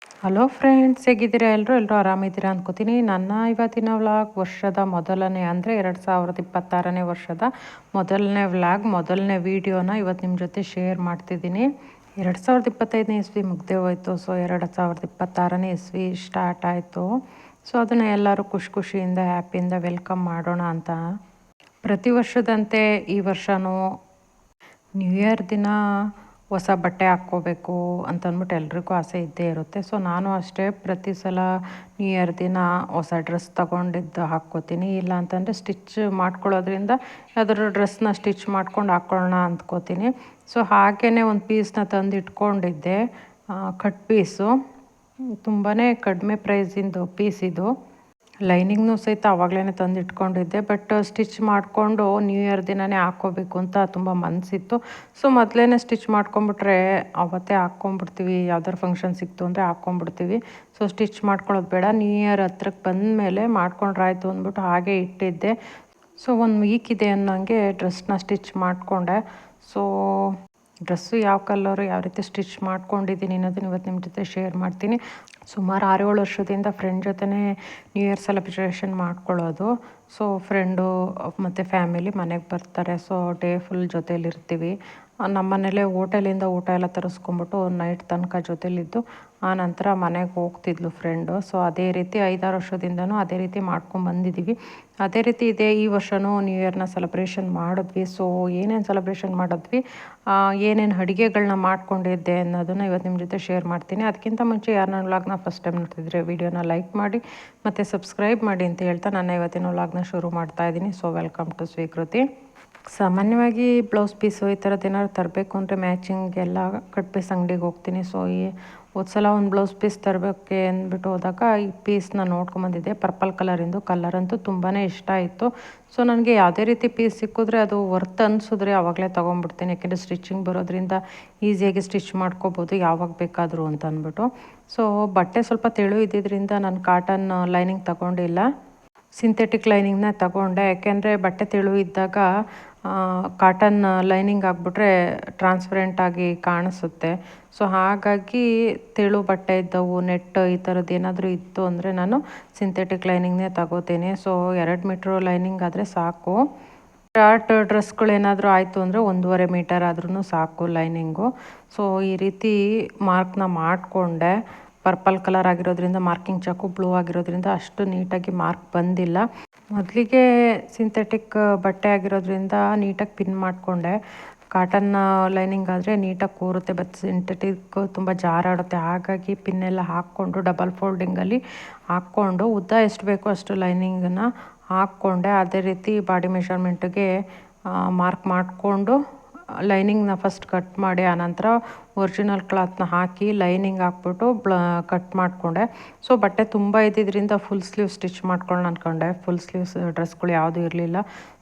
Hello friends, ಹೇಗಿದ್ದೀರಾ? ಎಲ್ಲರೂ ಆರಾಮಿದ್ದೀರಾ ಅನ್ಕೋತೀನಿ. ನನ್ನ ಇವತ್ತಿನ ವ್ಲಾಗ್ ವರ್ಷದ ಮೊದಲನೇ ಅಂದರೆ 2026ನೇ ವರ್ಷದ ಮೊದಲನೇ ವ್ಲಾಗ್, ಮೊದಲನೇ ವೀಡಿಯೋನ ಇವತ್ತು ನಿಮ್ಮ ಜೊತೆ ಶೇರ್ ಮಾಡ್ತಿದ್ದೀನಿ. 2025ನೇ ಇಸ್ವಿ ಮುಗ್ದೇ ಹೋಯಿತು. ಸೊ 2026ನೇ ಇಸ್ವಿ ಸ್ಟಾರ್ಟ್ ಆಯಿತು. ಸೊ ಅದನ್ನು ಎಲ್ಲರೂ ಖುಷಿಯಿಂದ ಹ್ಯಾಪಿಯಿಂದ ವೆಲ್ಕಮ್ ಮಾಡೋಣ ಅಂತ. ಪ್ರತಿ ವರ್ಷದಂತೆ ಈ ವರ್ಷವೂ ನ್ಯೂ ಇಯರ್ ದಿನ ಹೊಸ ಬಟ್ಟೆ ಹಾಕ್ಕೋಬೇಕು ಅಂತಂದ್ಬಿಟ್ಟು ಎಲ್ರಿಗೂ ಆಸೆ ಇದ್ದೇ ಇರುತ್ತೆ. ಸೊ ನಾನು ಅಷ್ಟೇ ಪ್ರತಿ ಸಲ ನ್ಯೂ ಇಯರ್ ದಿನ ಹೊಸ ಡ್ರೆಸ್ ತೊಗೊಂಡಿದ್ದು ಹಾಕ್ಕೋತೀನಿ. ಇಲ್ಲ ಅಂತಂದರೆ ಸ್ಟಿಚ್ ಮಾಡ್ಕೊಳ್ಳೋದ್ರಿಂದ ಯಾವ್ದಾದ್ರು ಡ್ರೆಸ್ನ ಸ್ಟಿಚ್ ಮಾಡ್ಕೊಂಡು ಹಾಕ್ಕೊಳ್ಳೋಣ ಅಂದ್ಕೋತೀನಿ. ಸೊ ಹಾಗೇ ಒಂದು ಪೀಸ್ನ ತಂದು ಇಟ್ಕೊಂಡಿದ್ದೆ, ಕಟ್ ಪೀಸು. ತುಂಬಾ ಕಡಿಮೆ ಪ್ರೈಸಿಂದು ಪೀಸ್ ಇದು. ಲೈನಿಂಗ್ನೂ ಸಹಿತ ಆವಾಗಲೇ ತಂದು ಇಟ್ಕೊಂಡಿದ್ದೆ. ಬಟ್ ಸ್ಟಿಚ್ ಮಾಡಿಕೊಂಡು ನ್ಯೂ ಇಯರ್ ದಿನವೇ ಹಾಕ್ಕೋಬೇಕು ಅಂತ ತುಂಬ ಮನಸ್ಸಿತ್ತು. ಸೊ ಮೊದಲೇ ಸ್ಟಿಚ್ ಮಾಡ್ಕೊಂಬಿಟ್ರೆ ಅವತ್ತೇ ಹಾಕ್ಕೊಂಬಿಡ್ತೀವಿ. ಯಾವ್ದಾದ್ರು ಫಂಕ್ಷನ್ ಸಿಕ್ತು ಅಂದರೆ ಹಾಕ್ಕೊಂಬಿಡ್ತೀವಿ. ಸೊ ಸ್ಟಿಚ್ ಮಾಡ್ಕೊಳ್ಳೋದು ಬೇಡ, ನ್ಯೂ ಇಯರ್ ಹತ್ರಕ್ಕೆ ಬಂದಮೇಲೆ ಮಾಡ್ಕೊಂಡ್ರಾಯ್ತು ಅಂದ್ಬಿಟ್ಟು ಹಾಗೆ ಇಟ್ಟಿದ್ದೆ. ಸೊ 1 ವೀಕ್ ಇದೆ ಅನ್ನೋಂಗೆ ಡ್ರೆಸ್ನ ಸ್ಟಿಚ್ ಮಾಡಿಕೊಂಡೆ. ಸೊ ಡ್ರೆಸ್ಸು ಯಾವ ಕಲರು, ಯಾವ ರೀತಿ ಸ್ಟಿಚ್ ಮಾಡ್ಕೊಂಡಿದ್ದೀನಿ ಅನ್ನೋದನ್ನ ಇವತ್ತು ನಿಮ್ಮ ಜೊತೆ ಶೇರ್ ಮಾಡ್ತೀನಿ. ಸುಮಾರು 6-7 ವರ್ಷದಿಂದ ಫ್ರೆಂಡ್ ಜೊತೆನೇ ನ್ಯೂ ಇಯರ್ ಸೆಲೆಬ್ರೇಷನ್ ಮಾಡ್ಕೊಳ್ಳೋದು. ಸೊ ಫ್ರೆಂಡು ಮತ್ತು ಫ್ಯಾಮಿಲಿ ಮನೆಗೆ ಬರ್ತಾರೆ. ಸೊ ಡೇ ಫುಲ್ ಜೊತೇಲಿರ್ತೀವಿ. ನಮ್ಮ ಮನೇಲೇ ಹೋಟೆಲಿಂದ ಊಟ ಎಲ್ಲ ತರಿಸ್ಕೊಂಬಿಟ್ಟು ನೈಟ್ ತನಕ ಜೊತೇಲಿದ್ದು ಆನಂತರ ಮನೆಗೆ ಹೋಗ್ತಿದ್ಲು ಫ್ರೆಂಡು. ಸೊ ಅದೇ ರೀತಿ 5-6 ವರ್ಷದಿಂದನೂ ಅದೇ ರೀತಿ ಮಾಡ್ಕೊಂಬಂದಿದ್ದೀವಿ. ಅದೇ ರೀತಿ ಇದೆ ಈ ವರ್ಷವೂ ನ್ಯೂ ಇಯರ್ನ ಸೆಲೆಬ್ರೇಷನ್ ಮಾಡಿದ್ವಿ. ಸೊ ಏನೇನು ಸೆಲೆಬ್ರೇಷನ್ ಮಾಡಿದ್ವಿ, ಏನೇನು ಅಡುಗೆಗಳನ್ನ ಮಾಡ್ಕೊಂಡಿದ್ದೆ ಅನ್ನೋದನ್ನು ಇವತ್ತು ನಿಮ್ಮ ಜೊತೆ ಶೇರ್ ಮಾಡ್ತೀನಿ. ಅದಕ್ಕಿಂತ ಮುಂಚೆ ಯಾರು ನನ್ನ ವ್ಲಾಗ್ನ ಫಸ್ಟ್ ಟೈಮ್ ನೋಡ್ತಿದ್ರೆ ವಿಡಿಯೋನ ಲೈಕ್ ಮಾಡಿ ಮತ್ತು ಸಬ್ಸ್ಕ್ರೈಬ್ ಮಾಡಿ ಅಂತ ಹೇಳ್ತಾ ನನ್ನ ಇವತ್ತಿನ ವ್ಲಾಗ್ನ ಶುರು ಮಾಡ್ತಾಯಿದ್ದೀನಿ. ಸೊ ವೆಲ್ಕಮ್ ಟು ಸ್ವೀಕೃತಿ. ಸಾಮಾನ್ಯವಾಗಿ ಬ್ಲೌಸ್ ಪೀಸು ಈ ಥರದ್ದು ಏನಾದ್ರು ತರಬೇಕು ಅಂದರೆ ಮ್ಯಾಚಿಂಗ್ ಎಲ್ಲ ಕಟ್ ಪೀಸ್ ಅಂಗಡಿಗೆ ಹೋಗ್ತೀನಿ. ಸೊ ಹೋದ ಸಲ ಒಂದು ಬ್ಲೌಸ್ ಪೀಸ್ ತರಬೇಕೆ ಅಂದ್ಬಿಟ್ಟು ಹೋದಾಗ ಈ ಪೀಸ್ನ ನೋಡ್ಕೊಂಬಂದಿದ್ದೆ. ಪರ್ಪಲ್ ಕಲರಿಂದು. ಕಲರಂತೂ ತುಂಬಾ ಇಷ್ಟ ಆಯಿತು. ಸೊ ನನಗೆ ಯಾವುದೇ ರೀತಿ ಪೀಸ್ ಸಿಕ್ಕಿದ್ರೆ ಅದು ವರ್ತ್ ಅನಿಸಿದ್ರೆ ಆವಾಗಲೇ ತೊಗೊಂಡ್ಬಿಡ್ತೀನಿ. ಯಾಕೆಂದರೆ ಸ್ಟಿಚಿಂಗ್ ಬರೋದ್ರಿಂದ ಈಸಿಯಾಗಿ ಸ್ಟಿಚ್ ಮಾಡ್ಕೋಬೋದು ಯಾವಾಗ ಬೇಕಾದರೂ ಅಂತ ಅಂದ್ಬಿಟ್ಟು. ಸೊ ಬಟ್ಟೆ ಸ್ವಲ್ಪ ತೆಳು ಇದ್ದಿದ್ದರಿಂದ ನಾನು ಕಾಟನ್ ಲೈನಿಂಗ್ ತಗೊಂಡಿಲ್ಲ, ಸಿಂಥೆಟಿಕ್ ಲೈನಿಂಗ್ನ ತಗೊಂಡೆ. ಯಾಕೆಂದರೆ ಬಟ್ಟೆ ತೆಳು ಇದ್ದಾಗ ಕಾಟನ್ ಲೈನಿಂಗ್ ಹಾಕ್ಬಿಟ್ರೆ ಟ್ರಾನ್ಸ್ಪರೆಂಟಾಗಿ ಕಾಣಿಸುತ್ತೆ. ಸೊ ಹಾಗಾಗಿ ತೆಳು ಬಟ್ಟೆ ಇದ್ದವು, ನೆಟ್ ಈ ಥರದ್ದು ಏನಾದರೂ ಇತ್ತು ಅಂದರೆ ನಾನು ಸಿಂಥೆಟಿಕ್ ಲೈನಿಂಗ್ನೇ ತಗೋತೀನಿ. ಸೊ 2 ಮೀಟ್ರ್ ಲೈನಿಂಗ್ ಆದರೆ ಸಾಕು. ಶಾರ್ಟ್ ಡ್ರೆಸ್ಗಳೇನಾದರೂ ಆಯಿತು ಅಂದರೆ 1.5 ಮೀಟರ್ ಆದ್ರೂ ಸಾಕು ಲೈನಿಂಗು. ಸೊ ಈ ರೀತಿ ಮಾರ್ಕ್ನ ಮಾಡಿಕೊಂಡೆ. ಪರ್ಪಲ್ ಕಲರ್ ಆಗಿರೋದ್ರಿಂದ ಮಾರ್ಕಿಂಗ್ ಚಾಕು ಬ್ಲೂ ಆಗಿರೋದ್ರಿಂದ ಅಷ್ಟು ನೀಟಾಗಿ ಮಾರ್ಕ್ ಬಂದಿಲ್ಲ. ಮೊದಲಿಗೆ ಸಿಂಥೆಟಿಕ್ ಬಟ್ಟೆ ಆಗಿರೋದ್ರಿಂದ ನೀಟಾಗಿ ಪಿನ್ ಮಾಡಿಕೊಂಡೆ. ಕಾಟನ್ ಲೈನಿಂಗ್ ಆದರೆ ನೀಟಾಗಿ ಕೂರುತ್ತೆ, ಬಟ್ ಸಿಂಥೆಟಿಕ್ ತುಂಬ ಜಾರಾಡುತ್ತೆ. ಹಾಗಾಗಿ ಪಿನ್ನೆಲ್ಲ ಹಾಕ್ಕೊಂಡು ಡಬಲ್ ಫೋಲ್ಡಿಂಗಲ್ಲಿ ಹಾಕ್ಕೊಂಡು ಉದ್ದ ಎಷ್ಟು ಬೇಕೋ ಅಷ್ಟು ಲೈನಿಂಗನ್ನು ಹಾಕ್ಕೊಂಡೆ. ಅದೇ ರೀತಿ ಬಾಡಿ ಮೆಷರ್ಮೆಂಟಿಗೆ ಮಾರ್ಕ್ ಮಾಡಿಕೊಂಡು ಲೈನಿಂಗ್ನ ಫಸ್ಟ್ ಕಟ್ ಮಾಡಿ ಆನಂತರ ಒರಿಜಿನಲ್ ಕ್ಲಾತ್ನ ಹಾಕಿ ಲೈನಿಂಗ್ ಹಾಕ್ಬಿಟ್ಟು ಕಟ್ ಮಾಡಿಕೊಂಡೆ. ಸೊ ಬಟ್ಟೆ ತುಂಬ ಇದ್ದಿದ್ದರಿಂದ ಫುಲ್ ಸ್ಲೀವ್ ಸ್ಟಿಚ್ ಮಾಡ್ಕೊಳ್ಳೋಣ ಅಂದ್ಕೊಂಡೆ. ಫುಲ್ ಸ್ಲೀವ್ಸ್ ಡ್ರೆಸ್ಗಳು ಯಾವುದೂ ಇರಲಿಲ್ಲ.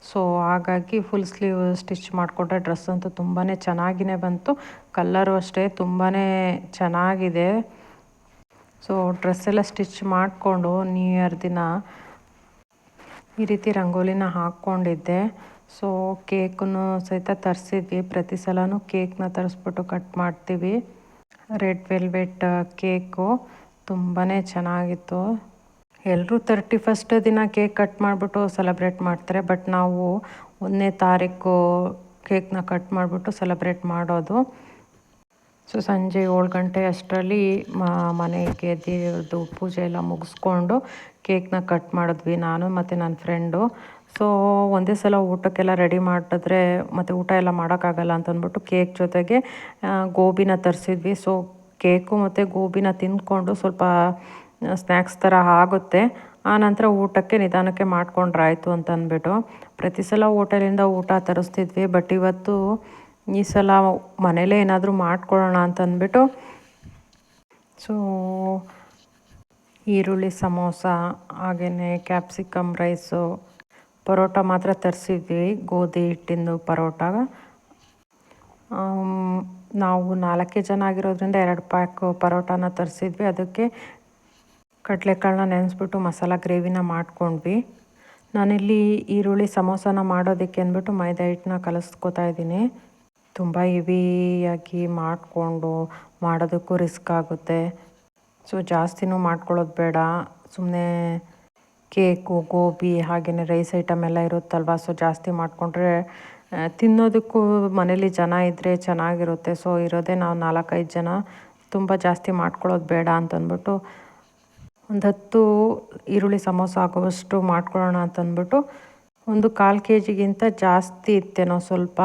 ಸೊ ಹಾಗಾಗಿ ಫುಲ್ ಸ್ಲೀವ್ ಸ್ಟಿಚ್ ಮಾಡಿಕೊಂಡ್ರೆ ಡ್ರೆಸ್ ಅಂತೂ ತುಂಬಾ ಚೆನ್ನಾಗಿಯೇ ಬಂತು. ಕಲ್ಲರು ಅಷ್ಟೇ ತುಂಬಾ ಚೆನ್ನಾಗಿದೆ. ಸೊ ಡ್ರೆಸ್ ಎಲ್ಲ ಸ್ಟಿಚ್ ಮಾಡಿಕೊಂಡು ನ್ಯೂ ಇಯರ್ ದಿನ ಈ ರೀತಿ ರಂಗೋಲಿನ ಹಾಕ್ಕೊಂಡಿದ್ದೆ. ಸೊ ಕೇಕನ್ನು ಸಹಿತ ತರಿಸಿದ್ವಿ. ಪ್ರತಿ ಸಲನೂ ಕೇಕ್ನ ತರಿಸ್ಬಿಟ್ಟು ಕಟ್ ಮಾಡ್ತೀವಿ. ರೆಡ್ ವೆಲ್ವೆಟ್ ಕೇಕು ತುಂಬಾ ಚೆನ್ನಾಗಿತ್ತು. ಎಲ್ಲರೂ 31st ದಿನ ಕೇಕ್ ಕಟ್ ಮಾಡಿಬಿಟ್ಟು ಸೆಲೆಬ್ರೇಟ್ ಮಾಡ್ತಾರೆ. ಬಟ್ ನಾವು 1ನೇ ತಾರೀಕು ಕೇಕ್ನ ಕಟ್ ಮಾಡಿಬಿಟ್ಟು ಸೆಲೆಬ್ರೇಟ್ ಮಾಡೋದು. ಸೊ ಸಂಜೆ 7 ಗಂಟೆ ಅಷ್ಟರಲ್ಲಿ ಮನೆಗೆ ದೇವ್ರದ್ದು ಪೂಜೆ ಎಲ್ಲ ಮುಗಿಸ್ಕೊಂಡು ಕೇಕ್ನ ಕಟ್ ಮಾಡಿದ್ವಿ ನಾನು ಮತ್ತು ನನ್ನ ಫ್ರೆಂಡು. ಸೊ ಒಂದೇ ಸಲ ಊಟಕ್ಕೆಲ್ಲ ರೆಡಿ ಮಾಡಿದ್ರೆ ಮತ್ತು ಊಟ ಎಲ್ಲ ಮಾಡೋಕ್ಕಾಗಲ್ಲ ಅಂತಂದ್ಬಿಟ್ಟು ಕೇಕ್ ಜೊತೆಗೆ ಗೋಬಿನ ತರಿಸಿದ್ವಿ. ಸೊ ಕೇಕು ಮತ್ತು ಗೋಬಿನ ತಿಂದ್ಕೊಂಡು ಸ್ವಲ್ಪ ಸ್ನ್ಯಾಕ್ಸ್ ಥರ ಆಗುತ್ತೆ. ಆನಂತರ ಊಟಕ್ಕೆ ನಿಧಾನಕ್ಕೆ ಮಾಡ್ಕೊಂಡ್ರಾಯ್ತು ಅಂತ ಅಂದ್ಬಿಟ್ಟು ಪ್ರತಿ ಸಲ ಹೋಟೆಲಿಂದ ಊಟ ತರಿಸ್ತಿದ್ವಿ. ಬಟ್ ಇವತ್ತು ಈ ಸಲ ಮನೇಲೇ ಏನಾದರೂ ಮಾಡ್ಕೊಳ್ಳೋಣ ಅಂತಂದ್ಬಿಟ್ಟು ಸೊ ಈರುಳ್ಳಿ ಸಮೋಸ ಹಾಗೆಯೇ ಕ್ಯಾಪ್ಸಿಕಮ್ ರೈಸು, ಪರೋಟ ಮಾತ್ರ ತರಿಸಿದ್ವಿ, ಗೋಧಿ ಹಿಟ್ಟಿಂದು ಪರೋಟ. ನಾವು 4 ಜನ ಆಗಿರೋದ್ರಿಂದ 2 ಪ್ಯಾಕ್ ಪರೋಟಾನ ತರಿಸಿದ್ವಿ. ಅದಕ್ಕೆ ಕಡಲೆಕಾಳನ್ನ ನೆನೆಸ್ಬಿಟ್ಟು ಮಸಾಲ ಗ್ರೇವಿನ ಮಾಡ್ಕೊಂಡ್ವಿ. ನಾನಿಲ್ಲಿ ಈರುಳ್ಳಿ ಸಮೋಸನ ಮಾಡೋದಕ್ಕೆ ಅಂದ್ಬಿಟ್ಟು ಮೈದಾ ಹಿಟ್ಟನ್ನ ಕಲಿಸ್ಕೊತಾ ಇದ್ದೀನಿ. ತುಂಬ ಹೆವಿಯಾಗಿ ಮಾಡಿಕೊಂಡು ಮಾಡೋದಕ್ಕೂ ರಿಸ್ಕ್ ಆಗುತ್ತೆ. ಸೊ ಜಾಸ್ತಿನೂ ಮಾಡ್ಕೊಳ್ಳೋದು ಬೇಡ. ಸುಮ್ಮನೆ ಕೇಕು, ಗೋಬಿ ಹಾಗೆಯೇ ರೈಸ್ ಐಟಮ್ ಎಲ್ಲ ಇರುತ್ತಲ್ವ. ಸೊ ಜಾಸ್ತಿ ಮಾಡಿಕೊಂಡ್ರೆ ತಿನ್ನೋದಕ್ಕೂ ಮನೇಲಿ ಜನ ಇದ್ದರೆ ಚೆನ್ನಾಗಿರುತ್ತೆ. ಸೊ ಇರೋದೇ ನಾವು 4-5 ಜನ, ತುಂಬ ಜಾಸ್ತಿ ಮಾಡ್ಕೊಳ್ಳೋದು ಬೇಡ ಅಂತಂದ್ಬಿಟ್ಟು ಒಂದು 10 ಈರುಳ್ಳಿ ಸಮೋಸ ಆಗುವಷ್ಟು ಮಾಡ್ಕೊಳ್ಳೋಣ ಅಂತಂದ್ಬಿಟ್ಟು ಒಂದು 1/4 kg ಜಾಸ್ತಿ ಇತ್ತೇನೋ ಸ್ವಲ್ಪ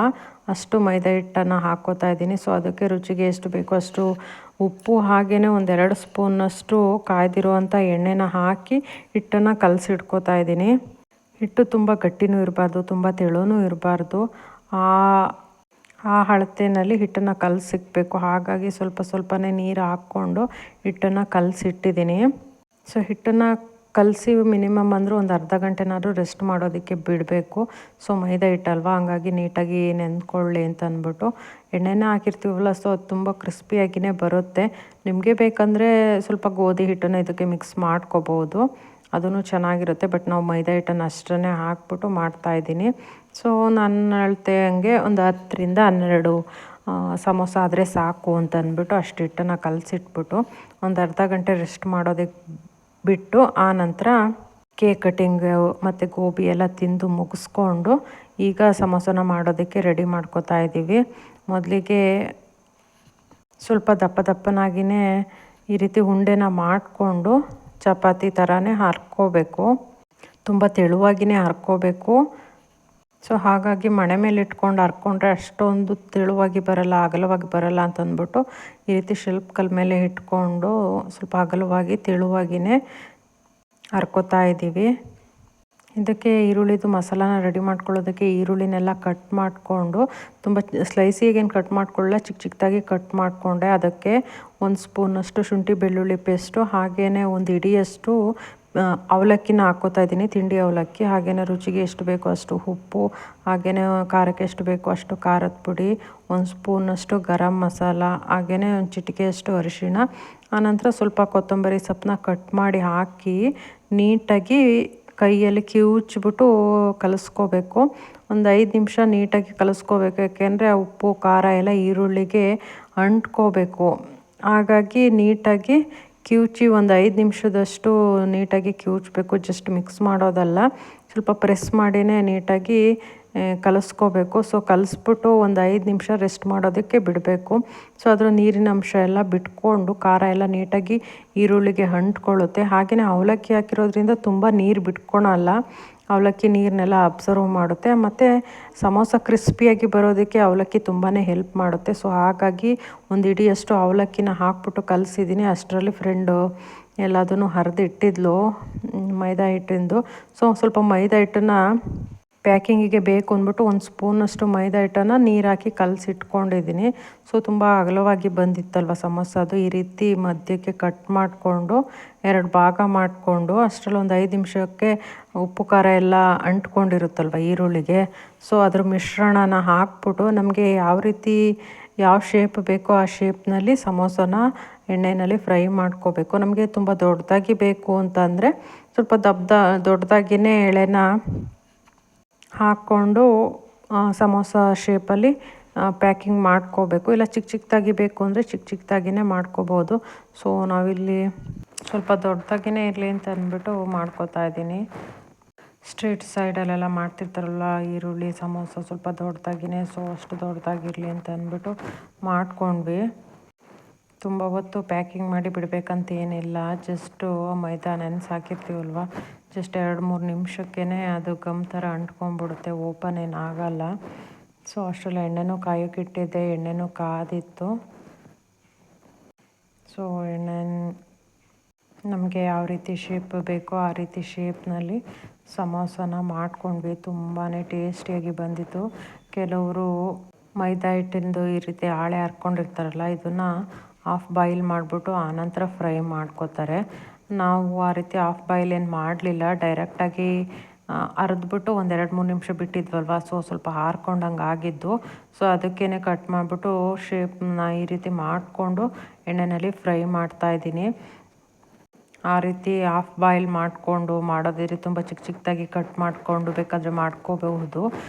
ಅಷ್ಟು ಮೈದಾ ಹಿಟ್ಟನ್ನು ಹಾಕ್ಕೋತಾ ಇದ್ದೀನಿ. ಸೊ ಅದಕ್ಕೆ ರುಚಿಗೆ ಎಷ್ಟು ಬೇಕೋ ಅಷ್ಟು ಉಪ್ಪು ಹಾಗೆಯೇ 1-2 ಸ್ಪೂನಷ್ಟು ಕಾಯ್ದಿರುವಂಥ ಎಣ್ಣೆನ ಹಾಕಿ ಹಿಟ್ಟನ್ನು ಕಲಸಿಡ್ಕೋತಾ ಇದ್ದೀನಿ. ಹಿಟ್ಟು ತುಂಬ ಗಟ್ಟಿನೂ ಇರಬಾರ್ದು, ತುಂಬ ತೆಳುವೂ ಇರಬಾರ್ದು. ಆ ಅಳತೆಯಲ್ಲಿ ಹಿಟ್ಟನ್ನು ಕಲಸಿಕ್ಬೇಕು. ಹಾಗಾಗಿ ಸ್ವಲ್ಪ ಸ್ವಲ್ಪನೇ ನೀರು ಹಾಕ್ಕೊಂಡು ಹಿಟ್ಟನ್ನು ಕಲಸಿಟ್ಟಿದ್ದೀನಿ. ಸೊ ಹಿಟ್ಟನ್ನು ಕಲಸಿ ಮಿನಿಮಮ್ ಅಂದರೂ ಒಂದು ಅರ್ಧ ಗಂಟೆನಾದರೂ ರೆಸ್ಟ್ ಮಾಡೋದಕ್ಕೆ ಬಿಡಬೇಕು. ಸೊ ಮೈದಾ ಹಿಟ್ಟಲ್ವ, ಹಂಗಾಗಿ ನೀಟಾಗಿ ನೆಂದ್ಕೊಳ್ಳಿ ಅಂತ ಅಂದ್ಬಿಟ್ಟು ಎಣ್ಣೆನೇ ಹಾಕಿರ್ತೀವಲ್ಲ. ಸೊ ಅದು ತುಂಬ ಕ್ರಿಸ್ಪಿಯಾಗಿಯೇ ಬರುತ್ತೆ. ನಿಮಗೆ ಬೇಕಂದರೆ ಸ್ವಲ್ಪ ಗೋಧಿ ಹಿಟ್ಟನ್ನು ಇದಕ್ಕೆ ಮಿಕ್ಸ್ ಮಾಡ್ಕೋಬೋದು, ಅದೂ ಚೆನ್ನಾಗಿರುತ್ತೆ. ಬಟ್ ನಾವು ಮೈದಾ ಹಿಟ್ಟನ್ನು ಅಷ್ಟನ್ನೇ ಹಾಕ್ಬಿಟ್ಟು ಮಾಡ್ತಾಯಿದ್ದೀನಿ. ಸೊ ನನ್ನ ಅಳತೆ ಹಂಗೆ ಒಂದು 10-12 ಸಮೋಸ ಆದರೆ ಸಾಕು ಅಂತ ಅಂದ್ಬಿಟ್ಟು ಅಷ್ಟು ಹಿಟ್ಟನ್ನು ಕಲಸಿಟ್ಬಿಟ್ಟು ಒಂದು ಅರ್ಧ ಗಂಟೆ ರೆಸ್ಟ್ ಮಾಡೋದಕ್ಕೆ ಬಿಟ್ಟು ಆ ನಂತರ ಕೇಕ್ ಕಟಿಂಗು ಮತ್ತು ಗೋಬಿ ಎಲ್ಲ ತಿಂದು ಮುಗಿಸ್ಕೊಂಡು ಈಗ ಸಮೋಸನ ಮಾಡೋದಕ್ಕೆ ರೆಡಿ ಮಾಡ್ಕೋತಾ ಇದ್ದೀವಿ. ಮೊದಲಿಗೆ ಸ್ವಲ್ಪ ದಪ್ಪನಾಗಿಯೇ ಈ ರೀತಿ ಉಂಡೆನ ಮಾಡಿಕೊಂಡು ಚಪಾತಿ ಥರನೇ ಹರ್ಕೋಬೇಕು, ತುಂಬ ತೆಳುವಾಗಿಯೇ ಹರ್ಕೋಬೇಕು. ಸೊ ಹಾಗಾಗಿ ಮಣೆ ಮೇಲೆ ಇಟ್ಕೊಂಡು ಹರ್ಕೊಂಡ್ರೆ ಅಷ್ಟೊಂದು ತೆಳುವಾಗಿ ಬರಲ್ಲ, ಅಗಲವಾಗಿ ಬರಲ್ಲ ಅಂತಂದ್ಬಿಟ್ಟು ಈ ರೀತಿ ಶಿಲ್ಪ ಕಲ್ ಮೇಲೆ ಇಟ್ಕೊಂಡು ಸ್ವಲ್ಪ ಅಗಲವಾಗಿ ತೆಳುವಾಗಿಯೇ ಹರ್ಕೋತಾ ಇದ್ದೀವಿ. ಇದಕ್ಕೆ ಈರುಳ್ಳಿದು ಮಸಾಲಾನ ರೆಡಿ ಮಾಡ್ಕೊಳ್ಳೋದಕ್ಕೆ ಈರುಳ್ಳಿನೆಲ್ಲ ಕಟ್ ಮಾಡಿಕೊಂಡು ತುಂಬ ಸ್ಲೈಸಿಗೇನು ಕಟ್ ಮಾಡ್ಕೊಳ್ಳಲ್ಲ, ಚಿಕ್ಕದಾಗಿ ಕಟ್ ಮಾಡಿಕೊಂಡೆ. ಅದಕ್ಕೆ 1 ಸ್ಪೂನಷ್ಟು ಶುಂಠಿ ಬೆಳ್ಳುಳ್ಳಿ ಪೇಸ್ಟು ಹಾಗೆಯೇ 1 ಹಿಡಿಯಷ್ಟು ಅವಲಕ್ಕಿನ ಹಾಕ್ಕೋತಾ ಇದ್ದೀನಿ, ತಿಂಡಿ ಅವಲಕ್ಕಿ. ಹಾಗೆಯೇ ರುಚಿಗೆ ಎಷ್ಟು ಬೇಕೋ ಅಷ್ಟು ಉಪ್ಪು, ಹಾಗೆಯೇ ಖಾರಕ್ಕೆ ಎಷ್ಟು ಬೇಕೋ ಅಷ್ಟು ಖಾರದ ಪುಡಿ, 1 ಸ್ಪೂನಷ್ಟು ಗರಂ ಮಸಾಲ, ಹಾಗೆಯೇ 1 ಚಿಟಿಕೆಯಷ್ಟು ಅರಿಶಿಣ. ಆನಂತರ ಸ್ವಲ್ಪ ಕೊತ್ತಂಬರಿ ಸೊಪ್ಪನ್ನ ಕಟ್ ಮಾಡಿ ಹಾಕಿ ನೀಟಾಗಿ ಕೈಯಲ್ಲಿ ಕಿವುಚ್ಬಿಟ್ಟು ಕಲಿಸ್ಕೋಬೇಕು. ಒಂದು 5 ನಿಮಿಷ ನೀಟಾಗಿ ಕಲಿಸ್ಕೋಬೇಕು. ಯಾಕೆಂದರೆ ಉಪ್ಪು ಖಾರ ಎಲ್ಲ ಈರುಳ್ಳಿಗೆ ಅಂಟ್ಕೋಬೇಕು. ಹಾಗಾಗಿ ನೀಟಾಗಿ ಕಿವುಚಿ ಒಂದು 5 ನಿಮಿಷದಷ್ಟು ನೀಟಾಗಿ ಕಿವುಚಬೇಕು. ಜಸ್ಟ್ ಮಿಕ್ಸ್ ಮಾಡೋದಲ್ಲ, ಸ್ವಲ್ಪ ಪ್ರೆಸ್ ಮಾಡಿನೇ ನೀಟಾಗಿ ಕಲಿಸ್ಕೋಬೇಕು. ಸೊ ಕಲಿಸ್ಬಿಟ್ಟು ಒಂದು 5 ನಿಮಿಷ ರೆಸ್ಟ್ ಮಾಡೋದಕ್ಕೆ ಬಿಡಬೇಕು. ಸೊ ಅದರ ನೀರಿನ ಅಂಶ ಎಲ್ಲ ಬಿಟ್ಕೊಂಡು ಖಾರ ಎಲ್ಲ ನೀಟಾಗಿ ಈರುಳ್ಳಿಗೆ ಅಂಟ್ಕೊಳ್ಳುತ್ತೆ. ಹಾಗೆಯೇ ಅವಲಕ್ಕಿ ಹಾಕಿರೋದ್ರಿಂದ ತುಂಬ ನೀರು ಬಿಟ್ಕೊಳಲ್ಲ, ಅವಲಕ್ಕಿ ನೀರನ್ನೆಲ್ಲ ಅಬ್ಸರ್ವ್ ಮಾಡುತ್ತೆ. ಮತ್ತು ಸಮೋಸ ಕ್ರಿಸ್ಪಿಯಾಗಿ ಬರೋದಕ್ಕೆ ಅವಲಕ್ಕಿ ತುಂಬಾ ಹೆಲ್ಪ್ ಮಾಡುತ್ತೆ. ಸೊ ಹಾಗಾಗಿ 1 ಹಿಡಿಯಷ್ಟು ಅವಲಕ್ಕಿನ ಹಾಕ್ಬಿಟ್ಟು ಕಲಸಿದ್ದೀನಿ. ಅಷ್ಟರಲ್ಲಿ ಫ್ರೆಂಡು ಎಲ್ಲದನ್ನು ಹರಿದು ಇಟ್ಟಿದ್ಲು ಮೈದಾ ಹಿಟ್ಟಿಂದು. ಸೊ ಸ್ವಲ್ಪ ಮೈದಾ ಹಿಟ್ಟನ್ನು ಪ್ಯಾಕಿಂಗಿಗೆ ಬೇಕು ಅಂದ್ಬಿಟ್ಟು 1 ಸ್ಪೂನಷ್ಟು ಮೈದಾ ಹಿಟ್ಟನ್ನು ನೀರು ಹಾಕಿ ಕಲಸಿಟ್ಕೊಂಡಿದ್ದೀನಿ. ಸೊ ತುಂಬ ಅಗಲವಾಗಿ ಬಂದಿತ್ತಲ್ವ ಸಮೋಸ, ಅದು ಈ ರೀತಿ ಮಧ್ಯಕ್ಕೆ ಕಟ್ ಮಾಡಿಕೊಂಡು 2 ಭಾಗ ಮಾಡಿಕೊಂಡು ಅಷ್ಟರಲ್ಲಿ ಒಂದು 5 ನಿಮಿಷಕ್ಕೆ ಉಪ್ಪು ಖಾರ ಎಲ್ಲ ಅಂಟ್ಕೊಂಡಿರುತ್ತಲ್ವ ಈರುಳ್ಳಿಗೆ. ಸೊ ಅದ್ರ ಮಿಶ್ರಣನ ಹಾಕ್ಬಿಟ್ಟು ನಮಗೆ ಯಾವ ಶೇಪ್ ಬೇಕೋ ಆ ಶೇಪ್ನಲ್ಲಿ ಸಮೋಸನ ಎಣ್ಣೆಯಲ್ಲಿ ಫ್ರೈ ಮಾಡ್ಕೋಬೇಕು. ನಮಗೆ ತುಂಬ ದೊಡ್ಡದಾಗಿ ಬೇಕು ಅಂತಂದರೆ ಸ್ವಲ್ಪ ದೊಡ್ಡದಾಗಿಯೇ ಎಳೆನ ಹಾಕ್ಕೊಂಡು ಸಮೋಸ ಶೇಪಲ್ಲಿ ಪ್ಯಾಕಿಂಗ್ ಮಾಡ್ಕೋಬೇಕು. ಇಲ್ಲ ಚಿಕ್ಕದಾಗಿ ಬೇಕು ಅಂದರೆ ಚಿಕ್ಕದಾಗಿಯೇ ಮಾಡ್ಕೋಬೋದು. ಸೊ ನಾವಿಲ್ಲಿ ಸ್ವಲ್ಪ ದೊಡ್ಡದಾಗಿಯೇ ಇರಲಿ ಅಂತ ಅಂದ್ಬಿಟ್ಟು ಮಾಡ್ಕೋತಾ ಇದ್ದೀನಿ. ಸ್ಟ್ರೀಟ್ ಸೈಡಲ್ಲೆಲ್ಲ ಮಾಡ್ತಿರ್ತಾರಲ್ಲ ಈರುಳ್ಳಿ ಸಮೋಸ ಸ್ವಲ್ಪ ದೊಡ್ಡದಾಗಿಯೇ, ಸೊ ಅಷ್ಟು ದೊಡ್ಡದಾಗಿರಲಿ ಅಂತ ಅಂದ್ಬಿಟ್ಟು ಮಾಡ್ಕೊಂಡ್ವಿ. ತುಂಬ ಹೊತ್ತು ಪ್ಯಾಕಿಂಗ್ ಮಾಡಿ ಬಿಡಬೇಕಂತ ಏನಿಲ್ಲ, ಜಸ್ಟು ಮೈದಾ ನೆನೆಸಿ ಹಾಕಿರ್ತೀವಲ್ವ, ಜಸ್ಟ್ 2-3 ನಿಮಿಷಕ್ಕೇ ಅದು ಗಮ್ ಥರ ಅಂಟ್ಕೊಂಡ್ಬಿಡುತ್ತೆ, ಓಪನ್ ಏನಾಗಲ್ಲ. ಸೊ ಅಷ್ಟರಲ್ಲಿ ಎಣ್ಣೆನೂ ಕಾಯೋಕ್ಕಿಟ್ಟಿದ್ದೆ, ಎಣ್ಣೆನೂ ಕಾದಿತ್ತು. ಸೊ ಎಣ್ಣೆ ನಮಗೆ ಯಾವ ರೀತಿ ಶೇಪ್ ಬೇಕೋ ಆ ರೀತಿ ಶೇಪ್ನಲ್ಲಿ ಸಮೋಸನ ಮಾಡ್ಕೊಂಡ್ವಿ. ತುಂಬಾ ಟೇಸ್ಟಿಯಾಗಿ ಬಂದಿತ್ತು. ಕೆಲವರು ಮೈದಾ ಹಿಟ್ಟಿಂದು ಈ ರೀತಿ ಹಾಳೆ ಹರ್ಕೊಂಡಿರ್ತಾರಲ್ಲ, ಇದನ್ನು ಹಾಫ್ ಬಾಯ್ಲ್ ಮಾಡಿಬಿಟ್ಟು ಆನಂತರ ಫ್ರೈ ಮಾಡ್ಕೋತಾರೆ. ನಾವು ಆ ರೀತಿ ಹಾಫ್ ಬಾಯ್ಲ್ ಏನು ಮಾಡಲಿಲ್ಲ, ಡೈರೆಕ್ಟಾಗಿ ಅರೆದ್ಬಿಟ್ಟು 1-2-3 ನಿಮಿಷ ಬಿಟ್ಟಿದ್ವಲ್ವ, ಸೊ ಸ್ವಲ್ಪ ಹಾರ್ಕೊಂಡಂಗೆ ಆಗಿದ್ದು. ಸೊ ಅದಕ್ಕೇ ಕಟ್ ಮಾಡಿಬಿಟ್ಟು ಶೇಪ್ನ ಈ ರೀತಿ ಮಾಡಿಕೊಂಡು ಎಣ್ಣೆಯಲ್ಲಿ ಫ್ರೈ ಮಾಡ್ತಾಯಿದ್ದೀನಿ. ಆ ರೀತಿ ಹಾಫ್ ಬಾಯ್ಲ್ ಮಾಡಿಕೊಂಡು ಮಾಡೋದಿರಿ ತುಂಬ ಚಿಕ್ಕದಾಗಿ ಕಟ್ ಮಾಡಿಕೊಂಡು ಬೇಕಾದರೆ ಮಾಡ್ಕೋಬಹುದು.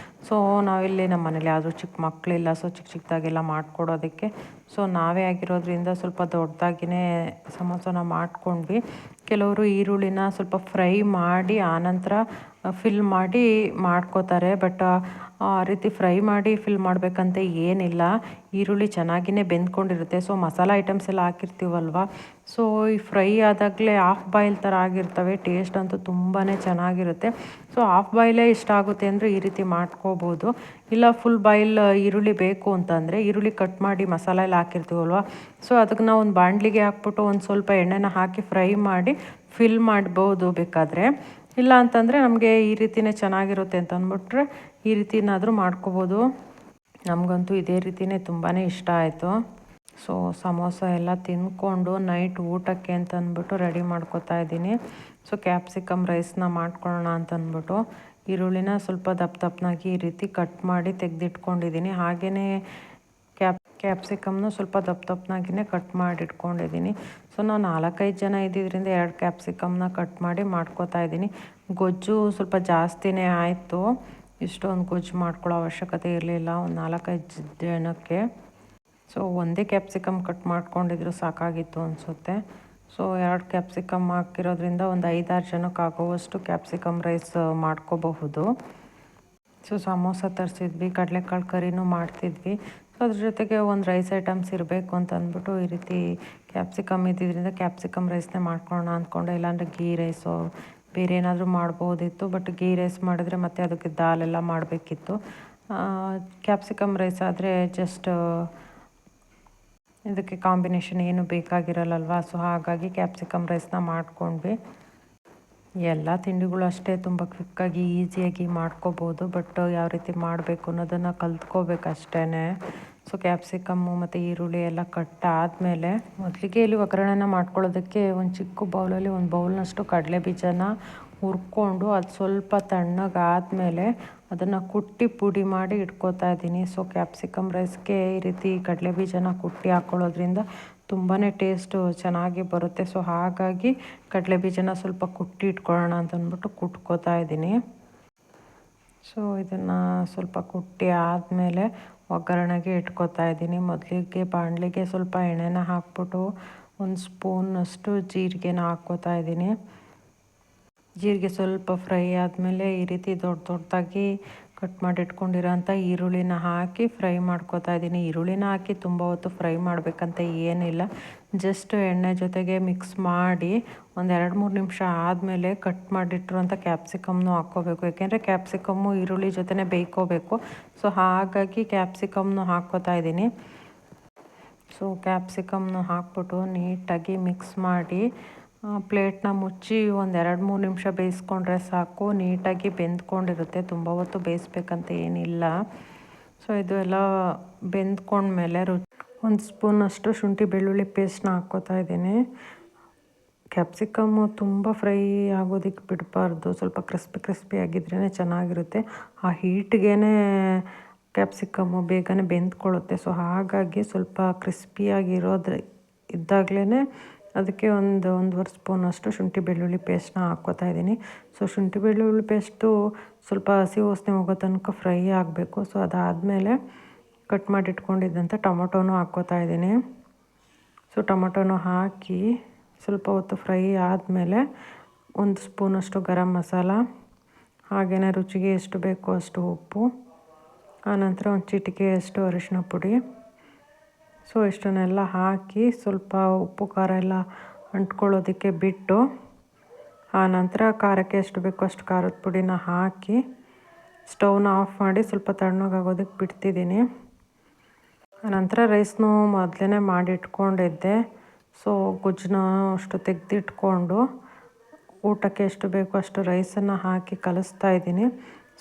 ಸೊ ನಾವಿಲ್ಲಿ ನಮ್ಮ ಮನೇಲಿ ಯಾವುದು ಚಿಕ್ಕ ಮಕ್ಕಳಿಲ್ಲ, ಸೊ ಚಿಕ್ಕ ಚಿಕ್ಕದಾಗೆಲ್ಲ ಮಾಡಿಕೊಡೋದಕ್ಕೆ ಸೊ ನಾವೇ ಆಗಿರೋದ್ರಿಂದ ಸ್ವಲ್ಪ ದೊಡ್ಡದಾಗಿಯೇ ಸಮೋಸನ ಮಾಡ್ಕೊಂಡ್ವಿ. ಕೆಲವರು ಈರುಳ್ಳಿನ ಸ್ವಲ್ಪ ಫ್ರೈ ಮಾಡಿ ಆನಂತರ ಫಿಲ್ ಮಾಡಿ ಮಾಡ್ಕೋತಾರೆ. ಬಟ್ ಆ ರೀತಿ ಫ್ರೈ ಮಾಡಿ ಫಿಲ್ ಮಾಡಬೇಕಂತ ಏನಿಲ್ಲ. ಈರುಳ್ಳಿ ಚೆನ್ನಾಗಿಯೇ ಬೆಂದ್ಕೊಂಡಿರುತ್ತೆ. ಸೊ ಮಸಾಲ ಐಟಮ್ಸ್ ಎಲ್ಲ ಹಾಕಿರ್ತೀವಲ್ವ, ಸೊ ಈ ಫ್ರೈ ಆದಾಗಲೇ ಹಾಫ್ ಬಾಯ್ಲ್ ಥರ ಆಗಿರ್ತವೆ. ಟೇಸ್ಟ್ ಅಂತೂ ತುಂಬಾ ಚೆನ್ನಾಗಿರುತ್ತೆ. ಸೊ ಹಾಫ್ ಬಾಯ್ಲೇ ಇಷ್ಟ ಆಗುತ್ತೆ ಅಂದರೆ ಈ ರೀತಿ ಮಾಡ್ಕೋಬೋದು. ಇಲ್ಲ ಫುಲ್ ಬಾಯ್ಲ್ ಈರುಳ್ಳಿ ಬೇಕು ಅಂತಂದರೆ ಈರುಳ್ಳಿ ಕಟ್ ಮಾಡಿ ಮಸಾಲ ಎಲ್ಲ ಹಾಕಿರ್ತೀವಲ್ವ, ಸೊ ಅದಕ್ಕೆ ನಾವು ಒಂದು ಬಾಣಲಿಗೆ ಹಾಕ್ಬಿಟ್ಟು ಒಂದು ಸ್ವಲ್ಪ ಎಣ್ಣೆನ ಹಾಕಿ ಫ್ರೈ ಮಾಡಿ ಫಿಲ್ ಮಾಡ್ಬೋದು ಬೇಕಾದರೆ. ಇಲ್ಲ ಅಂತಂದರೆ ನಮಗೆ ಈ ರೀತಿಯೇ ಚೆನ್ನಾಗಿರುತ್ತೆ ಅಂತ ಅಂದ್ಬಿಟ್ರೆ ಈ ರೀತಿನಾದರೂ ಮಾಡ್ಕೋಬೋದು. ನಮಗಂತೂ ಇದೇ ರೀತಿಯೇ ತುಂಬಾ ಇಷ್ಟ ಆಯಿತು. ಸೊ ಸಮೋಸ ಎಲ್ಲ ತಿಂದ್ಕೊಂಡು ನೈಟ್ ಊಟಕ್ಕೆ ಅಂತ ಅಂದ್ಬಿಟ್ಟು ರೆಡಿ ಮಾಡ್ಕೊತಾ ಇದ್ದೀನಿ. ಸೊ ಕ್ಯಾಪ್ಸಿಕಮ್ ರೈಸ್ನ ಮಾಡ್ಕೊಳ್ಳೋಣ ಅಂತಂದ್ಬಿಟ್ಟು ಈರುಳ್ಳಿನ ಸ್ವಲ್ಪ ದಪ್ಪನಾಗಿ ಈ ರೀತಿ ಕಟ್ ಮಾಡಿ ತೆಗೆದಿಟ್ಕೊಂಡಿದ್ದೀನಿ. ಹಾಗೆಯೇ ಕ್ಯಾಪ್ಸಿಕಮ್ನು ಸ್ವಲ್ಪ ದಪ್ಪನಾಗಿಯೇ ಕಟ್ ಮಾಡಿ ಇಟ್ಕೊಂಡಿದ್ದೀನಿ. ಸೊ ನಾವು 4-5 ಜನ ಇದ್ದಿದ್ದರಿಂದ 2 ಕ್ಯಾಪ್ಸಿಕಮ್ನ ಕಟ್ ಮಾಡಿ ಮಾಡ್ಕೋತಾ ಇದ್ದೀನಿ. ಗೊಜ್ಜು ಸ್ವಲ್ಪ ಜಾಸ್ತಿನೇ ಆಯಿತು. ಇಷ್ಟೊಂದು ಗೊಜ್ಜು ಮಾಡ್ಕೊಳ್ಳೋ ಅವಶ್ಯಕತೆ ಇರಲಿಲ್ಲ ಒಂದು 4-5 ಜನಕ್ಕೆ. ಸೊ ಒಂದೇ ಕ್ಯಾಪ್ಸಿಕಮ್ ಕಟ್ ಮಾಡ್ಕೊಂಡಿದ್ರು ಸಾಕಾಗಿತ್ತು ಅನಿಸುತ್ತೆ. ಸೊ 2 ಕ್ಯಾಪ್ಸಿಕಮ್ ಹಾಕಿರೋದ್ರಿಂದ ಒಂದು 5-6 ಜನಕ್ಕೆ ಆಗೋವಷ್ಟು ಕ್ಯಾಪ್ಸಿಕಮ್ ರೈಸ್ ಮಾಡ್ಕೋಬಹುದು. ಸೊ ಸಮೋಸ ತರಿಸಿದ್ವಿ, ಕಡಲೆಕಾಳು ಕರಿನೂ ಮಾಡ್ತಿದ್ವಿ. ಸೊ ಅದ್ರ ಜೊತೆಗೆ ಒಂದು ರೈಸ್ ಐಟಮ್ಸ್ ಇರಬೇಕು ಅಂತ ಅಂದ್ಬಿಟ್ಟು ಈ ರೀತಿ ಕ್ಯಾಪ್ಸಿಕಮ್ ಇದ್ದಿದ್ದರಿಂದ ಕ್ಯಾಪ್ಸಿಕಮ್ ರೈಸ್ನೇ ಮಾಡ್ಕೊಳ್ಳೋಣ ಅಂದ್ಕೊಂಡೆ. ಇಲ್ಲಾಂದರೆ ಗೀ ರೈಸು ಬೇರೆ ಏನಾದರೂ ಮಾಡ್ಬೋದಿತ್ತು. ಬಟ್ ಗೀ ರೈಸ್ ಮಾಡಿದ್ರೆ ಮತ್ತೆ ಅದಕ್ಕೆ ದಾಲೆಲ್ಲ ಮಾಡಬೇಕಿತ್ತು. ಕ್ಯಾಪ್ಸಿಕಮ್ ರೈಸ್ ಆದರೆ ಜಸ್ಟ್ ಇದಕ್ಕೆ ಕಾಂಬಿನೇಷನ್ ಏನು ಬೇಕಾಗಿರಲ್ಲಲ್ವ. ಸೊ ಹಾಗಾಗಿ ಕ್ಯಾಪ್ಸಿಕಮ್ ರೈಸ್ನ ಮಾಡ್ಕೊಂಡ್ವಿ. ಎಲ್ಲ ತಿಂಡಿಗಳು ಅಷ್ಟೇ ತುಂಬ ಕ್ವಿಕ್ಕಾಗಿ ಈಸಿಯಾಗಿ ಮಾಡ್ಕೋಬೋದು. ಬಟ್ ಯಾವ ರೀತಿ ಮಾಡಬೇಕು ಅನ್ನೋದನ್ನು ಕಲ್ತ್ಕೋಬೇಕಷ್ಟೇ. ಸೊ ಕ್ಯಾಪ್ಸಿಕಮ್ಮು ಮತ್ತು ಈರುಳ್ಳಿ ಎಲ್ಲ ಕಟ್ಟಾದಮೇಲೆ ಮೊದಲಿಗೆ ಇಲ್ಲಿ ಒಗ್ಗರಣೆನ ಮಾಡ್ಕೊಳ್ಳೋದಕ್ಕೆ ಒಂದು ಚಿಕ್ಕ ಬೌಲಲ್ಲಿ ಒಂದು ಬೌಲ್ನಷ್ಟು ಕಡಲೆ ಬೀಜನ ಹುರ್ಕೊಂಡು ಅದು ಸ್ವಲ್ಪ ತಣ್ಣಗಾದಮೇಲೆ ಅದನ್ನು ಕುಟ್ಟಿ ಪುಡಿ ಮಾಡಿ ಇಟ್ಕೋತಾ ಇದ್ದೀನಿ. ಸೊ ಕ್ಯಾಪ್ಸಿಕಮ್ ರೈಸ್ಗೆ ಈ ರೀತಿ ಕಡಲೆ ಬೀಜನ ಕುಟ್ಟಿ ಹಾಕ್ಕೊಳ್ಳೋದ್ರಿಂದ ತುಂಬಾ ಟೇಸ್ಟು ಚೆನ್ನಾಗಿ ಬರುತ್ತೆ. ಸೊ ಹಾಗಾಗಿ ಕಡಲೆ ಬೀಜನ ಸ್ವಲ್ಪ ಕುಟ್ಟಿ ಇಟ್ಕೊಳ್ಳೋಣ ಅಂತಂದ್ಬಿಟ್ಟು ಕುಟ್ಕೋತಾ ಇದ್ದೀನಿ. ಸೊ ಇದನ್ನು ಸ್ವಲ್ಪ ಕುಟ್ಟಿ ಆದಮೇಲೆ ಒಗ್ಗರಣೆಗೆ ಇಟ್ಕೋತಾ ಇದ್ದೀನಿ. ಮೊದಲಿಗೆ ಬಾಣಲಿಗೆ ಸ್ವಲ್ಪ ಎಣ್ಣೆನ ಹಾಕ್ಬಿಟ್ಟು ಒಂದು ಸ್ಪೂನಷ್ಟು ಜೀರಿಗೆನ ಹಾಕ್ಕೋತಾ ಇದ್ದೀನಿ. ಜೀರಿಗೆ ಸ್ವಲ್ಪ ಫ್ರೈ ಆದಮೇಲೆ ಈ ರೀತಿ ದೊಡ್ಡದಾಗಿ ಕಟ್ ಮಾಡಿ ಇಟ್ಕೊಂಡಿರೋಂಥ ಈರುಳ್ಳಿನ ಹಾಕಿ ಫ್ರೈ ಮಾಡ್ಕೋತಾ ಇದ್ದೀನಿ. ಈರುಳ್ಳಿನ ಹಾಕಿ ತುಂಬ ಹೊತ್ತು ಫ್ರೈ ಮಾಡಬೇಕಂತ ಏನಿಲ್ಲ. ಜಸ್ಟ್ ಎಣ್ಣೆ ಜೊತೆಗೆ ಮಿಕ್ಸ್ ಮಾಡಿ ಒಂದು 2-3 ನಿಮಿಷ ಆದಮೇಲೆ ಕಟ್ ಮಾಡಿಟ್ಟಿರುವಂಥ ಕ್ಯಾಪ್ಸಿಕಮ್ನು ಹಾಕ್ಕೋಬೇಕು. ಯಾಕೆಂದರೆ ಕ್ಯಾಪ್ಸಿಕಮ್ಮು ಈರುಳ್ಳಿ ಜೊತೆನೇ ಬೇಯ್ಕೋಬೇಕು. ಸೊ ಹಾಗಾಗಿ ಕ್ಯಾಪ್ಸಿಕಮ್ನು ಹಾಕ್ಕೋತಾ ಇದ್ದೀನಿ. ಸೊ ಕ್ಯಾಪ್ಸಿಕಮ್ನು ಹಾಕ್ಬಿಟ್ಟು ನೀಟಾಗಿ ಮಿಕ್ಸ್ ಮಾಡಿ ಪ್ಲೇಟ್ನ ಮುಚ್ಚಿ ಒಂದು 2-3 ನಿಮಿಷ ಬೇಯಿಸ್ಕೊಂಡ್ರೆ ಸಾಕು. ನೀಟಾಗಿ ಬೆಂದ್ಕೊಂಡಿರುತ್ತೆ, ತುಂಬ ಹೊತ್ತು ಬೇಯಿಸ್ಬೇಕಂತ ಏನಿಲ್ಲ. ಸೊ ಇದು ಎಲ್ಲ ಬೆಂದ್ಕೊಂಡ್ಮೇಲೆ ಒಂದು ಸ್ಪೂನಷ್ಟು ಶುಂಠಿ ಬೆಳ್ಳುಳ್ಳಿ ಪೇಸ್ಟ್ನ ಹಾಕ್ಕೋತಾ ಇದ್ದೀನಿ. ಕ್ಯಾಪ್ಸಿಕಮ್ಮು ತುಂಬ ಫ್ರೈ ಆಗೋದಕ್ಕೆ ಬಿಡಬಾರ್ದು, ಸ್ವಲ್ಪ ಕ್ರಿಸ್ಪಿ ಆಗಿದ್ರೇ ಚೆನ್ನಾಗಿರುತ್ತೆ. ಆ ಹೀಟ್ಗೇ ಕ್ಯಾಪ್ಸಿಕಮ್ಮು ಬೇಗನೆ ಬೆಂದ್ಕೊಳ್ಳುತ್ತೆ. ಸೊ ಹಾಗಾಗಿ ಸ್ವಲ್ಪ ಕ್ರಿಸ್ಪಿಯಾಗಿರೋದು ಇದ್ದಾಗಲೇ ಅದಕ್ಕೆ ಒಂದೂವರೆ ಸ್ಪೂನಷ್ಟು ಶುಂಠಿ ಬೆಳ್ಳುಳ್ಳಿ ಪೇಸ್ಟ್ನ ಹಾಕ್ಕೋತಾ ಇದ್ದೀನಿ. ಸೊ ಶುಂಠಿ ಬೆಳ್ಳುಳ್ಳಿ ಪೇಸ್ಟು ಸ್ವಲ್ಪ ಹಸಿ ವಾಸನೆ ಹೋಗೋ ತನಕ ಫ್ರೈ ಆಗಬೇಕು. ಸೊ ಅದಾದಮೇಲೆ ಕಟ್ ಮಾಡಿ ಇಟ್ಕೊಂಡಿದ್ದಂಥ ಟೊಮೊಟೊನೂ ಹಾಕ್ಕೋತಾ ಇದ್ದೀನಿ. ಸೊ ಟೊಮೊಟೊನೂ ಹಾಕಿ ಸ್ವಲ್ಪ ಹೊತ್ತು ಫ್ರೈ ಆದಮೇಲೆ ಒಂದು ಸ್ಪೂನಷ್ಟು ಗರಂ ಮಸಾಲ, ಹಾಗೆಯೇ ರುಚಿಗೆ ಎಷ್ಟು ಬೇಕೋ ಅಷ್ಟು ಉಪ್ಪು, ಆನಂತರ ಒಂದು ಚಿಟಿಕೆಯಷ್ಟು ಅರಿಶಿನ ಪುಡಿ. ಸೊ ಇಷ್ಟನ್ನೆಲ್ಲ ಹಾಕಿ ಸ್ವಲ್ಪ ಉಪ್ಪು ಖಾರ ಎಲ್ಲ ಅಂಟ್ಕೊಳ್ಳೋದಕ್ಕೆ ಬಿಟ್ಟು ಆನಂತರ ಖಾರಕ್ಕೆ ಎಷ್ಟು ಬೇಕೋ ಅಷ್ಟು ಖಾರದ ಪುಡಿನ ಹಾಕಿ ಸ್ಟವ್ನ ಆಫ್ ಮಾಡಿ ಸ್ವಲ್ಪ ತಣ್ಣಗಾಗೋದಕ್ಕೆ ಬಿಡ್ತಿದ್ದೀನಿ. ಆನಂತರ ರೈಸ್ನು ಮೊದಲೇ ಮಾಡಿ ಇಟ್ಕೊಂಡಿದ್ದೆ. ಸೊ ಗೊಜ್ಜನ್ನ ಅಷ್ಟು ತೆಗೆದಿಟ್ಕೊಂಡು ಊಟಕ್ಕೆ ಎಷ್ಟು ಬೇಕೋ ಅಷ್ಟು ರೈಸನ್ನು ಹಾಕಿ ಕಲಿಸ್ತಾ ಇದ್ದೀನಿ.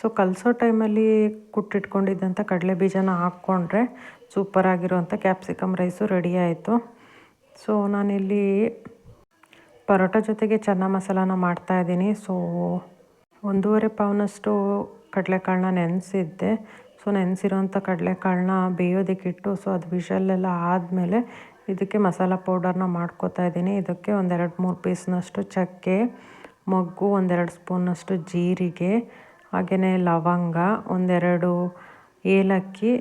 ಸೊ ಕಲಸೋ ಟೈಮಲ್ಲಿ ಕುಟ್ಟಿಟ್ಕೊಂಡಿದ್ದಂಥ ಕಡಲೆ ಬೀಜನ ಹಾಕ್ಕೊಂಡ್ರೆ ಸೂಪರಾಗಿರೋಂಥ ಕ್ಯಾಪ್ಸಿಕಮ್ ರೈಸು ರೆಡಿ ಆಯಿತು. ಸೊ ನಾನಿಲ್ಲಿ ಪರೋಟ ಜೊತೆಗೆ ಚೆನ್ನ ಮಸಾಲಾನ ಮಾಡ್ತಾಯಿದ್ದೀನಿ. ಸೊ 1.5 ಪಾವ್ನಷ್ಟು ಕಡಲೆಕಾಳನ್ನ ನೆನೆಸಿದ್ದೆ. ಸೊ ನೆನೆಸಿರೋಂಥ ಕಡಲೆಕಾಳನ್ನ ಬೇಯೋದಕ್ಕಿಟ್ಟು ಸೊ ಅದು ವಿಷಲ್ಲೆಲ್ಲ ಆದಮೇಲೆ ಇದಕ್ಕೆ ಮಸಾಲ ಪೌಡರ್ನ ಮಾಡ್ಕೋತಾ ಇದ್ದೀನಿ. ಇದಕ್ಕೆ ಒಂದು 2-3 ಪೀಸ್ನಷ್ಟು ಚಕ್ಕೆ, ಮೊಗ್ಗು, 1-2 ಸ್ಪೂನಷ್ಟು ಜೀರಿಗೆ, ಹಾಗೆಯೇ ಲವಂಗ, ಒಂದೆರಡು ಏಲಕ್ಕಿ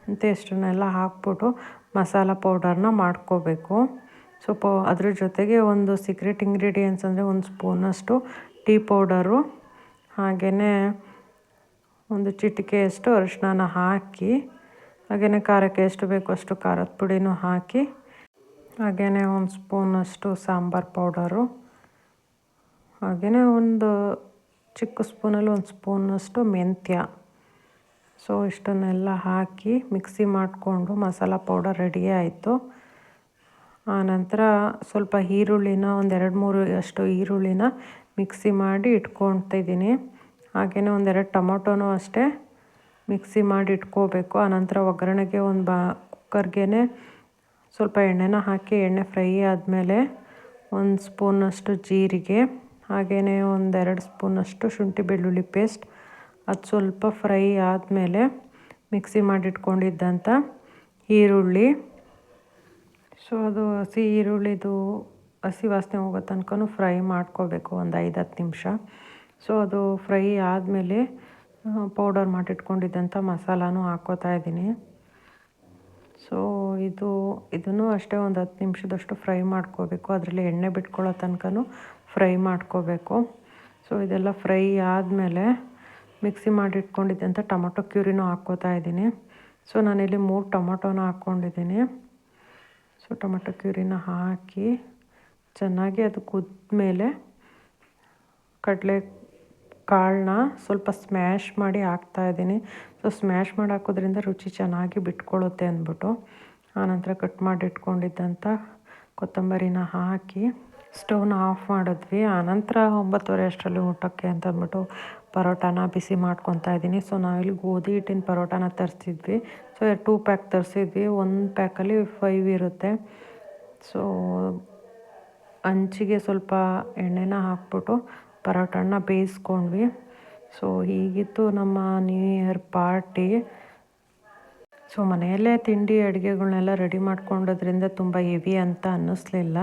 ಅಂತ ಇಷ್ಟನ್ನೆಲ್ಲ ಹಾಕ್ಬಿಟ್ಟು ಮಸಾಲ ಪೌಡರ್ನ ಮಾಡ್ಕೋಬೇಕು. ಅದ್ರ ಜೊತೆಗೆ ಒಂದು ಸೀಕ್ರೆಟ್ ಇಂಗ್ರೀಡಿಯೆಂಟ್ಸ್ ಅಂದರೆ ಒಂದು ಸ್ಪೂನಷ್ಟು ಟೀ ಪೌಡರು, ಹಾಗೆಯೇ ಒಂದು ಚಿಟಿಕೆಯಷ್ಟು ಅರಿಶಿನ ಹಾಕಿ, ಹಾಗೆಯೇ ಖಾರಕ್ಕೆ ಎಷ್ಟು ಬೇಕೋ ಅಷ್ಟು ಖಾರದ ಪುಡಿನೂ ಹಾಕಿ, ಹಾಗೆಯೇ ಒಂದು ಸ್ಪೂನಷ್ಟು ಸಾಂಬಾರು ಪೌಡರು, ಹಾಗೆಯೇ ಒಂದು ಚಿಕ್ಕ ಸ್ಪೂನಲ್ಲಿ ಒಂದು ಸ್ಪೂನಷ್ಟು ಮೆಂತ್ಯ. ಇಷ್ಟನ್ನೆಲ್ಲ ಹಾಕಿ ಮಿಕ್ಸಿ ಮಾಡಿಕೊಂಡು ಮಸಾಲ ಪೌಡರ್ ರೆಡಿ ಆಯಿತು. ಆನಂತರ ಸ್ವಲ್ಪ ಈರುಳ್ಳಿನ ಒಂದು 2-3 ಅಷ್ಟು ಈರುಳ್ಳಿನ ಮಿಕ್ಸಿ ಮಾಡಿ ಇಟ್ಕೊತಿದ್ದೀನಿ. ಹಾಗೆಯೇ ಒಂದೆರಡು ಟೊಮೊಟೊನೂ ಅಷ್ಟೇ ಮಿಕ್ಸಿ ಮಾಡಿ ಇಟ್ಕೋಬೇಕು. ಆನಂತರ ಒಗ್ಗರಣೆಗೆ ಒಂದು ಕುಕ್ಕರ್ಗೆ ಸ್ವಲ್ಪ ಎಣ್ಣೆನ ಹಾಕಿ, ಎಣ್ಣೆ ಫ್ರೈ ಆದಮೇಲೆ ಒಂದು ಸ್ಪೂನಷ್ಟು ಜೀರಿಗೆ, ಹಾಗೆಯೇ 1-2 ಸ್ಪೂನಷ್ಟು ಶುಂಠಿ ಬೆಳ್ಳುಳ್ಳಿ ಪೇಸ್ಟ್, ಅದು ಸ್ವಲ್ಪ ಫ್ರೈ ಆದಮೇಲೆ ಮಿಕ್ಸಿ ಮಾಡಿಟ್ಕೊಂಡಿದ್ದಂಥ ಈರುಳ್ಳಿ. ಅದು ಹಸಿ ಈರುಳ್ಳಿದು ಹಸಿ ವಾಸನೆ ಹೋಗೋ ತನಕ ಫ್ರೈ ಮಾಡ್ಕೋಬೇಕು ಒಂದು 5-10 ನಿಮಿಷ. ಅದು ಫ್ರೈ ಆದಮೇಲೆ ಪೌಡರ್ ಮಾಡಿಟ್ಕೊಂಡಿದ್ದಂಥ ಮಸಾಲಾನು ಹಾಕ್ಕೋತಾ ಇದ್ದೀನಿ. ಇದನ್ನು ಅಷ್ಟೇ ಒಂದು 10 ನಿಮಿಷದಷ್ಟು ಫ್ರೈ ಮಾಡ್ಕೋಬೇಕು. ಅದರಲ್ಲಿ ಎಣ್ಣೆ ಬಿಟ್ಕೊಳ್ಳೋ ತನಕ ಫ್ರೈ ಮಾಡ್ಕೋಬೇಕು. ಇದೆಲ್ಲ ಫ್ರೈ ಆದಮೇಲೆ ಮಿಕ್ಸಿ ಮಾಡಿಟ್ಕೊಂಡಿದ್ದಂಥ ಟೊಮೊಟೊ ಕ್ಯೂರಿನೂ ಹಾಕ್ಕೋತಾ ಇದ್ದೀನಿ. ನಾನಿಲ್ಲಿ 3 ಟೊಮೊಟೊನ ಹಾಕ್ಕೊಂಡಿದ್ದೀನಿ. ಟೊಮೊಟೊ ಕ್ಯೂರಿನ ಹಾಕಿ ಚೆನ್ನಾಗಿ ಅದು ಕುದ್ಮೇಲೆ ಕಡಲೆ ಕಾಳನ್ನ ಸ್ವಲ್ಪ ಸ್ಮ್ಯಾಶ್ ಮಾಡಿ ಹಾಕ್ತಾಯಿದ್ದೀನಿ. ಸ್ಮ್ಯಾಶ್ ಮಾಡಿ ಹಾಕೋದ್ರಿಂದ ರುಚಿ ಚೆನ್ನಾಗಿ ಬಿಟ್ಕೊಳ್ಳುತ್ತೆ ಅಂದ್ಬಿಟ್ಟು. ಆನಂತರ ಕಟ್ ಮಾಡಿ ಇಟ್ಕೊಂಡಿದ್ದಂಥ ಕೊತ್ತಂಬರಿನ ಹಾಕಿ ಸ್ಟವ್ನ ಆಫ್ ಮಾಡಿದ್ವಿ. ಆನಂತರ 9:30 ಅಷ್ಟರಲ್ಲಿ ಊಟಕ್ಕೆ ಅಂತ ಅಂದ್ಬಿಟ್ಟು ಪರೋಟಾನ ಬಿಸಿ ಮಾಡ್ಕೊತಾ ಇದ್ದೀನಿ. ನಾವಿಲ್ಲಿ ಗೋಧಿ ಹಿಟ್ಟಿನ ಪರೋಟಾನ ತರಿಸಿದ್ವಿ. 2 ಪ್ಯಾಕ್ ತರಿಸಿದ್ವಿ. 1 ಪ್ಯಾಕಲ್ಲಿ 5 ಇರುತ್ತೆ. ಹಂಚಿಗೆ ಸ್ವಲ್ಪ ಎಣ್ಣೆನ ಹಾಕ್ಬಿಟ್ಟು ಪರೋಟನ ಬೇಯಿಸ್ಕೊಂಡ್ವಿ. ಹೀಗಿತ್ತು ನಮ್ಮ ನ್ಯೂ ಇಯರ್ ಪಾರ್ಟಿ. ಮನೆಯಲ್ಲೇ ತಿಂಡಿ ಅಡುಗೆಗಳ್ನೆಲ್ಲ ರೆಡಿ ಮಾಡ್ಕೊಂಡೋದ್ರಿಂದ ತುಂಬ ಹೆವಿ ಅಂತ ಅನ್ನಿಸ್ಲಿಲ್ಲ.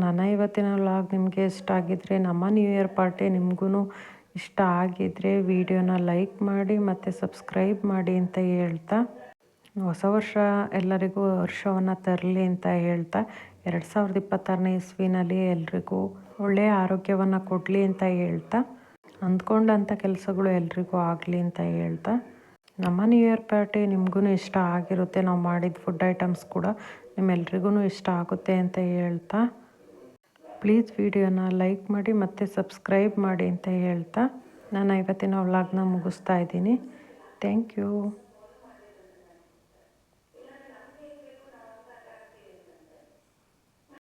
ನನ್ನ ಇವತ್ತಿನ ವ್ಲಾಗ್ ನಿಮಗೆ ಇಷ್ಟ ಆಗಿದ್ರೆ, ನಮ್ಮ ನ್ಯೂ ಇಯರ್ ಪಾರ್ಟಿ ನಿಮಗೂ ಇಷ್ಟ ಆಗಿದ್ರೆ ವಿಡಿಯೋನ ಲೈಕ್ ಮಾಡಿ ಮತ್ತು ಸಬ್ಸ್ಕ್ರೈಬ್ ಮಾಡಿ ಅಂತ ಹೇಳ್ತಾ, ಹೊಸ ವರ್ಷ ಎಲ್ಲರಿಗೂ ಹರ್ಷವನ್ನು ತರಲಿ ಅಂತ ಹೇಳ್ತಾ, 2026ನೇ ಇಸ್ವಿನಲ್ಲಿ ಎಲ್ರಿಗೂ ಒಳ್ಳೆಯ ಆರೋಗ್ಯವನ್ನು ಕೊಡಲಿ ಅಂತ ಹೇಳ್ತಾ, ಅಂದ್ಕೊಂಡಂಥ ಕೆಲಸಗಳು ಎಲ್ರಿಗೂ ಆಗಲಿ ಅಂತ ಹೇಳ್ತಾ, ನಮ್ಮ ನ್ಯೂ ಇಯರ್ ಪಾರ್ಟಿ ನಿಮಗೂ ಇಷ್ಟ ಆಗಿರುತ್ತೆ. ನಾವು ಮಾಡಿದ ಫುಡ್ ಐಟಮ್ಸ್ ಕೂಡ ನಿಮ್ಮೆಲ್ರಿಗೂ ಇಷ್ಟ ಆಗುತ್ತೆ ಅಂತ ಹೇಳ್ತಾ, ಪ್ಲೀಸ್ ವಿಡಿಯೋನ ಲೈಕ್ ಮಾಡಿ ಮತ್ತು ಸಬ್ಸ್ಕ್ರೈಬ್ ಮಾಡಿ ಅಂತ ಹೇಳ್ತಾ, ನಾನು ಇವತ್ತಿನ ವ್ಲಾಗ್ನ ಮುಗಿಸ್ತಾ ಇದ್ದೀನಿ. Thank you.